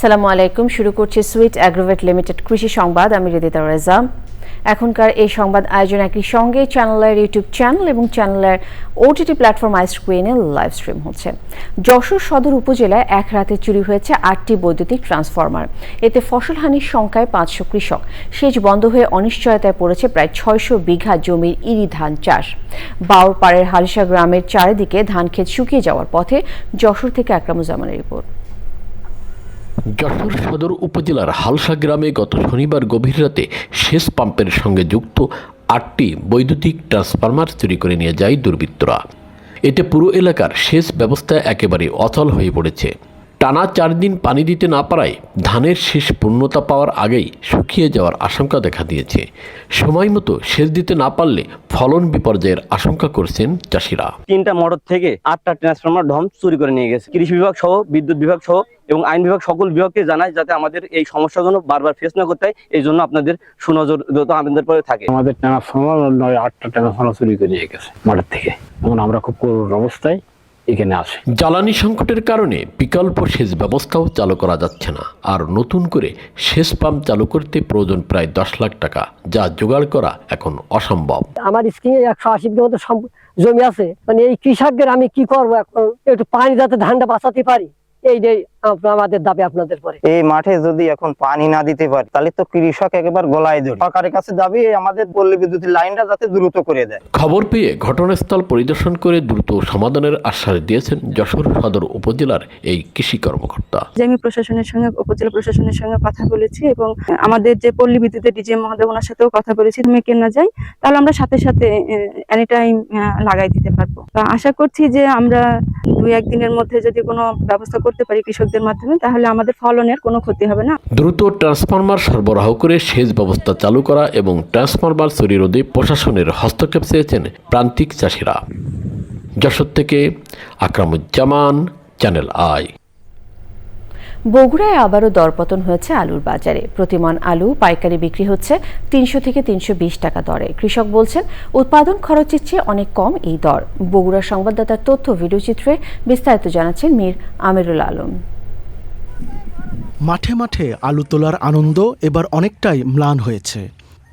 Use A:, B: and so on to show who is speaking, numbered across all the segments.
A: আসসালামু আলাইকুম। শুরু করছি সুইট অ্যাগ্রোভেট লিমিটেড কৃষি সংবাদ। আমি রিদিতা রেজা। এখনকার এই সংবাদ আয়োজন একই সঙ্গে চ্যানেলের ইউটিউব চ্যানেল এবং চ্যানেলের ওটিটি প্ল্যাটফর্ম আইস্ক্রিনে লাইভ স্ট্রিম হচ্ছে। যশোর সদর উপজেলায় এক রাতে চুরি হয়েছে 8টি বৈদ্যুতিক ট্রান্সফরমার। এতে ফসলহানির সংখ্যায় 500 কৃষক। সেচ বন্ধ হয়ে অনিশ্চয়তায় পড়েছে প্রায় 600 বিঘা জমির ইরি ধান চাষ। বাউরপাড়ের হালিশা গ্রামের চারিদিকে ধান ক্ষেত শুকিয়ে যাওয়ার পথে। যশোর থেকে আকরামুজ্জামানের রিপোর্ট।
B: যশোর সদর উপজেলার হালসা গ্রামে গত শনিবার গভীর রাতে সেচ পাম্পের সঙ্গে যুক্ত 8টি বৈদ্যুতিক ট্রান্সফরমার চুরি করে নিয়ে যায় দুর্বৃত্তরা। এতে পুরো এলাকার সেচ ব্যবস্থা একেবারে অচল হয়ে পড়েছে। টানা 4 দিন পানি দিতে না পারায় ধানের শেষ পূর্ণতা পাওয়ার আগেই শুকিয়ে যাওয়ার আশঙ্কা দেখা দিয়েছে। সময় মতো সেচ দিতে না পারলে ফলন বিপর্যয়ের আশঙ্কা করছেন চাষিরা।
C: 3টা মোটর থেকে 8টা ট্রান্সফরমার ঢম চুরি করে নিয়ে গেছে। কৃষি বিভাগ সহ বিদ্যুৎ বিভাগ সহ এবং আইন বিভাগ সকল বিভাগকে জানায় যাতে আমাদের এই সমস্যাগুলো বারবার ফেস না করতে হয়। এই জন্য আপনাদের সুনজর আমাদের পরে থাকে।
D: আমাদের ট্রান্সফরমার 8টা ট্রান্সফরমার চুরি করে নিয়ে গেছে মোটর থেকে। এখন আমরা খুব করুণ অবস্থায় এখানে আসে।
B: জ্বালানি সংকটের কারণে বিকল্প সেচ ব্যবস্থাও চালু করা যাচ্ছে না। আর নতুন করে সেচ পাম্প চালু করতে প্রয়োজন প্রায় 10 লাখ টাকা, যা জোগাড় করা এখন অসম্ভব।
E: আমার স্কিমে 180 বিঘা মতো জমি আছে। মানে এই কৃষকদের আমি কি করবো এখন? একটু পানি যাতে ধানটা বাঁচাতে পারি, এই যে আমাদের দাবি আপনাদের পরে।
F: এই মাঠে যদি এখন পানি না দিতে পারে তাহলে তো কৃষক একেবারে গলায় ধরে। সরকারের কাছে দাবি আমাদের পল্লী বিদ্যুতের লাইনটা যাতে দ্রুত করে দেয়।
B: খবর পেয়ে ঘটনাস্থল পরিদর্শন করে দ্রুত সমাধানের আশ্বাস দিয়েছেন যশোর সদর উপজেলার এই কৃষি কর্মকর্তা।
G: আমি প্রশাসনের সঙ্গে, উপজেলা প্রশাসনের সঙ্গে কথা বলেছি এবং আমাদের যে পল্লী বিদ্যুতের ডিজিএম মহোদয় ওনার সাথেও কথা বলেছি। তুমি কেনা যাই তাহলে আমরা সাথে সাথে এনি টাইম লাগাই দিতে পারবো। তো আশা করছি যে আমরা 2-1 দিনের মধ্যে যদি কোনো ব্যবস্থা করতে পারি কৃষকদের মাধ্যমে, তাহলে আমাদের ফলনের কোনো ক্ষতি হবে না।
B: দ্রুত ট্রান্সফরমার সরবরাহ করে সেচ ব্যবস্থা চালু করা এবং ট্রান্সফরমার চুরি রোধে প্রশাসনের হস্তক্ষেপ চেয়েছেন প্রান্তিক চাষিরা। যশোর থেকে আকরামুজ্জামান, চ্যানেল আই।
A: বগুড়ায় আবারও দরপতন হয়েছে আলুর বাজারে। প্রতিমণ আলু পাইকারি বিক্রি হচ্ছে 300 থেকে 320 টাকা দরে। কৃষক বলছেন উৎপাদন খরচের চেয়ে অনেক কম এই দর। বগুড়া সংবাদদাতার তথ্য ভিডিওচিত্রে বিস্তারিত জানাচ্ছেন মীর আমিরুল আলম।
H: মাঠে মাঠে আলু তোলার আনন্দ এবার অনেকটাই ম্লান হয়েছে।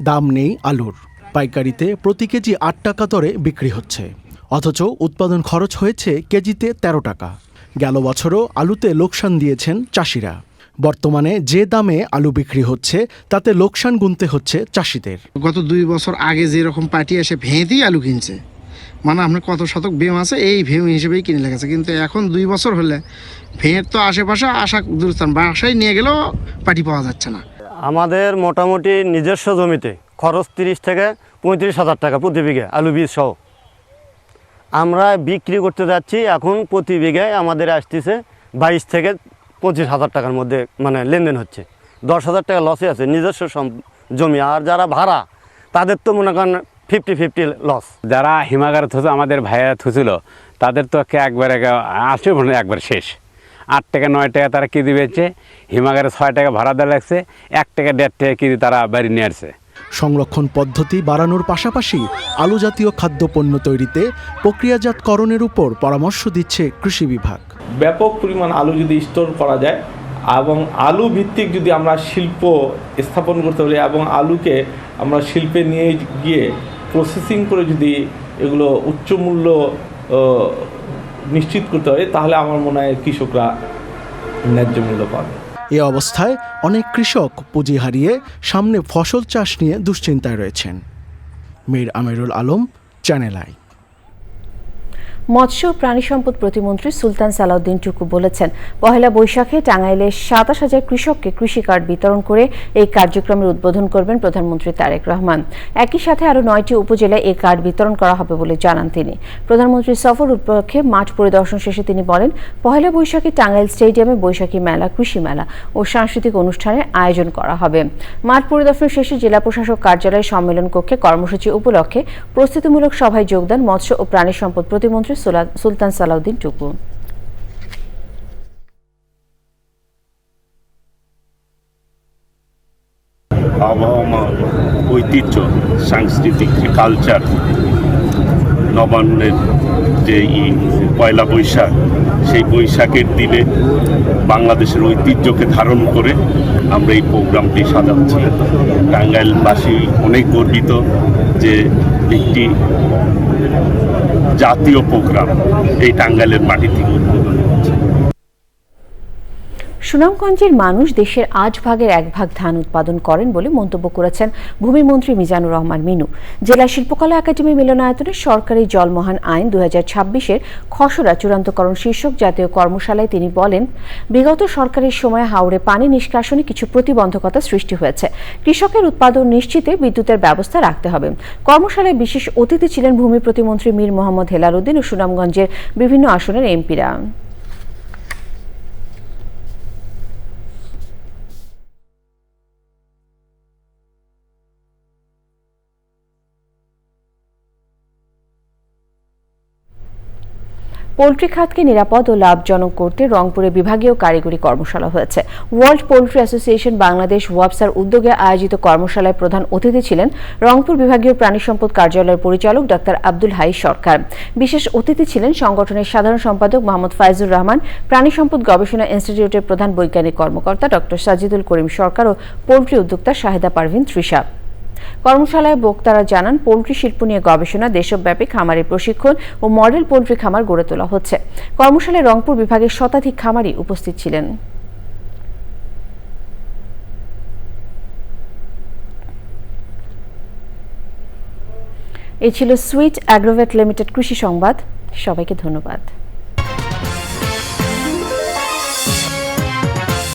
H: দাম নেই আলুর। পাইকারিতে প্রতি কেজি 8 টাকা দরে বিক্রি হচ্ছে, অথচ উৎপাদন খরচ হয়েছে কেজিতে 13 টাকা। গেল বছরও আলুতে লোকসান দিয়েছেন চাষিরা। বর্তমানে যে দামে আলু বিক্রি হচ্ছে তাতে লোকসান গুনতে হচ্ছে চাষিদের।
I: গত 2 বছর আগে যেরকম পার্টি এসে ভেঁতেই আলু কিনছে, মানে আপনার কত শতক ভেউ আছে এই ভেউ হিসেবেই কিনে লেগেছে। কিন্তু এখন 2 বছর হলে ভেঁর তো আশেপাশে আশা দূরস্থান বাসায় নিয়ে গেলেও পার্টি পাওয়া যাচ্ছে না।
C: আমাদের মোটামুটি নিজস্ব জমিতে খরচ 30 থেকে 35 হাজার টাকা প্রতি বিঘে আলু বীজ সহ। আমরা বিক্রি করতে যাচ্ছি এখন প্রতি বিঘায় আমাদের আসতেছে 22 থেকে 25 হাজার টাকার মধ্যে মানে লেনদেন হচ্ছে। 10 হাজার টাকা লসে আছে নিজস্ব জমি। আর যারা ভাড়া তাদের তো মনে করেন 50-50 লস।
D: যারা হিমাগারে থুছে আমাদের ভাইয়া থুছিল তাদের তো একবারে আসবে একবার শেষ। 8 টাকা 9 টাকা তারা কেজি বেচছে, হিমাগারে 6 টাকা ভাড়া দেওয়া লাগছে, 1 টাকা 1.5 টাকা কেজি তারা বাড়ি নিয়ে আসছে।
H: সংরক্ষণ পদ্ধতি বাড়ানোর পাশাপাশি আলু জাতীয় খাদ্যপণ্য তৈরিতে প্রক্রিয়াজাতকরণের উপর পরামর্শ দিচ্ছে কৃষি বিভাগ।
J: ব্যাপক পরিমাণ আলু যদি স্টোর করা যায় এবং আলু ভিত্তিক যদি আমরা শিল্প স্থাপন করতে পারি এবং আলুকে আমরা শিল্পে নিয়ে গিয়ে প্রসেসিং করে যদি এগুলো উচ্চ মূল্য নিশ্চিত করতে পারি, তাহলে আমার মনে হয় কৃষকরা ন্যায্য মূল্য পাবে।
H: এ অবস্থায় অনেক কৃষক পুঁজি হারিয়ে সামনে ফসল চাষ নিয়ে দুশ্চিন্তায় রয়েছেন। মীর আমিরুল আলম, চ্যানেল আই।
A: মৎস্য ও প্রাণী সম্পদ প্রতিমন্ত্রী সুলতান সালাউদ্দিন টুকু বলেছেন, পহেলা বৈশাখে টাঙ্গাইলে ২৭,০০০ কৃষককে কৃষি কার্ড বিতরণ করে এই কার্যক্রমের উদ্বোধন করবেন প্রধানমন্ত্রী তারেক রহমান। একই সাথে আরও ৯টি উপজেলায় এই কার্ড বিতরণ করা হবে বলে জানান তিনি। প্রধানমন্ত্রীর সফর উপলক্ষে মাঠ পরিদর্শন শেষে তিনি বলেন, পহেলা বৈশাখে টাঙ্গাইল স্টেডিয়ামে বৈশাখী মেলা, কৃষি মেলা ও সাংস্কৃতিক অনুষ্ঠানের আয়োজন করা হবে। মাঠ পরিদর্শন শেষে জেলা প্রশাসক কার্যালয়ের সম্মেলন কক্ষে কর্মসূচি উপলক্ষে প্রস্তুতিমূলক সভায় যোগদান মৎস্য ও প্রাণী সম্পদ প্রতিমন্ত্রী সুলতান সালাউদ্দিন টুকু।
K: আবহাওয়া, ঐতিহ্য, সাংস্কৃতিক যে কালচার, নবান্নের যে পয়লা বৈশাখ, সেই বৈশাখের দিনে বাংলাদেশের ঐতিহ্যকে ধারণ করে আমরা এই প্রোগ্রামটি সাজাচ্ছি। টাঙ্গাইলবাসী অনেক গর্বিত যে একটি জাতীয় প্রোগ্রাম এই টাঙ্গাইলের মাটি থেকে উদ্বোধন হচ্ছে।
A: সুনামগঞ্জের মানুষ দেশের ৮ ভাগের ১ ভাগ ধান উৎপাদন করেন বলে মন্তব্য করেছেন ভূমিমন্ত্রী মিজানুর রহমান মিনু। জেলা শিল্পকলা একাডেমি মিলনায়তনে সরকারি জলমহান আইন ২০২৬-এর খসড়া চূড়ান্তকরণ শীর্ষক জাতীয় কর্মশালায় তিনি বলেন, বিগত সরকারের সময়ে হাওরে পানি নিষ্কাশনে কিছু প্রতিবন্ধকতা সৃষ্টি হয়েছে। কৃষকের উৎপাদন নিশ্চিতে বিদ্যুতের ব্যবস্থা রাখতে হবে। কর্মশালায় বিশেষ অতিথি ছিলেন ভূমি প্রতিমন্ত্রী মীর মোহাম্মদ হেলাল উদ্দিন ও সুনামগঞ্জের বিভিন্ন আসনের এমপিরা। পোল্ট্রি খাতকে নিরাপদ ও লাভজনক করতে রংপুরে বিভাগীয় কারিগরি কর্মশালা হয়েছে। ওয়ার্ল্ড পোল্ট্রি অ্যাসোসিয়েশন বাংলাদেশ ওয়াপসার উদ্যোগে আয়োজিত কর্মশালায় প্রধান অতিথি ছিলেন রংপুর বিভাগীয় প্রাণী সম্পদ কার্যালয়ের পরিচালক ডাক্তার আব্দুল হাই সরকার। বিশেষ অতিথি ছিলেন সংগঠনের সাধারণ সম্পাদক মোহাম্মদ ফাইজুর রহমান, প্রাণী সম্পদ গবেষণা ইনস্টিটিউটের প্রধান বৈজ্ঞানিক কর্মকর্তা ডক্টর সাজিদুল করিম সরকার ও পোল্ট্রি উদ্যোক্তা শাহেদা পারভিন তৃষা। কর্মশালায় বক্তারা জানান, পোল্ট্রি শিল্প নিয়ে গবেষণা, দেশব্যাপী খামারের প্রশিক্ষণ ও মডেল পোল্ট্রি খামার গড়ে তোলা হচ্ছে। কর্মশালায় রংপুর বিভাগের শতাধিক খামারি উপস্থিত ছিলেন। এই ছিল সুইট অ্যাগ্রোভেট লিমিটেড কৃষি সংবাদ। সবাইকে ধন্যবাদ।